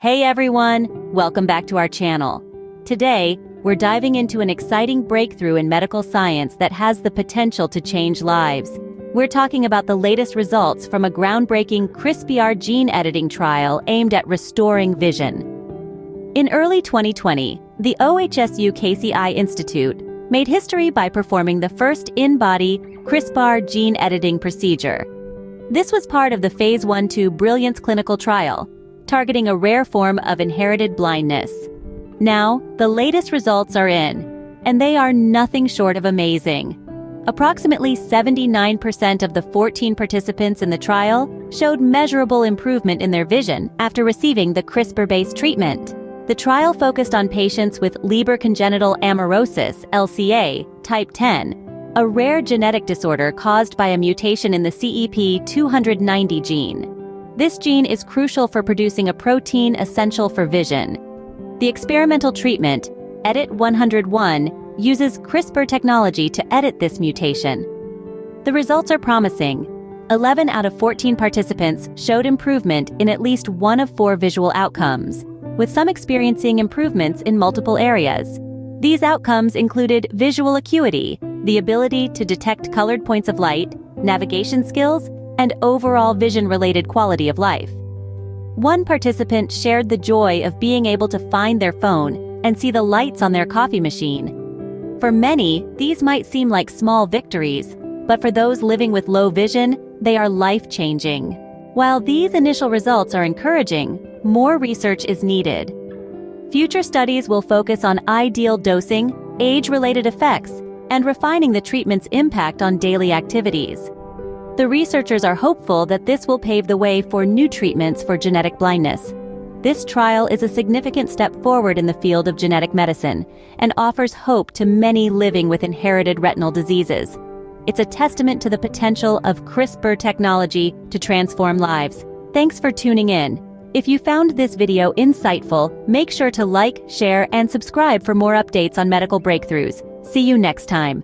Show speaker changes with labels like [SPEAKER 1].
[SPEAKER 1] Hey everyone, welcome back to our channel. Today, we're diving into an exciting breakthrough in medical science that has the potential to change lives. We're talking about the latest results from a groundbreaking CRISPR gene editing trial aimed at restoring vision. In early 2020, the OHSU Casey Eye Institute made history by performing the first in-body CRISPR gene editing procedure. This was part of the Phase 1/2 Brilliance clinical trial, targeting a rare form of inherited blindness. Now, the latest results are in, and they are nothing short of amazing. Approximately 79% of the 14 participants in the trial showed measurable improvement in their vision after receiving the CRISPR-based treatment. The trial focused on patients with Leber Congenital Amaurosis, LCA, type 10, a rare genetic disorder caused by a mutation in the CEP290 gene. This gene is crucial for producing a protein essential for vision. The experimental treatment, EDIT-101, uses CRISPR technology to edit this mutation. The results are promising. 11 out of 14 participants showed improvement in at least one of 4 visual outcomes, with some experiencing improvements in multiple areas. These outcomes included visual acuity, the ability to detect colored points of light, navigation skills, and overall vision-related quality of life. One participant shared the joy of being able to find their phone and see the lights on their coffee machine. For many, these might seem like small victories, but for those living with low vision, they are life-changing. While these initial results are encouraging, more research is needed. Future studies will focus on ideal dosing, age-related effects, and refining the treatment's impact on daily activities. The researchers are hopeful that this will pave the way for new treatments for genetic blindness. This trial is a significant step forward in the field of genetic medicine and offers hope to many living with inherited retinal diseases. It's a testament to the potential of CRISPR technology to transform lives. Thanks for tuning in. If you found this video insightful, make sure to like, share, and subscribe for more updates on medical breakthroughs. See you next time.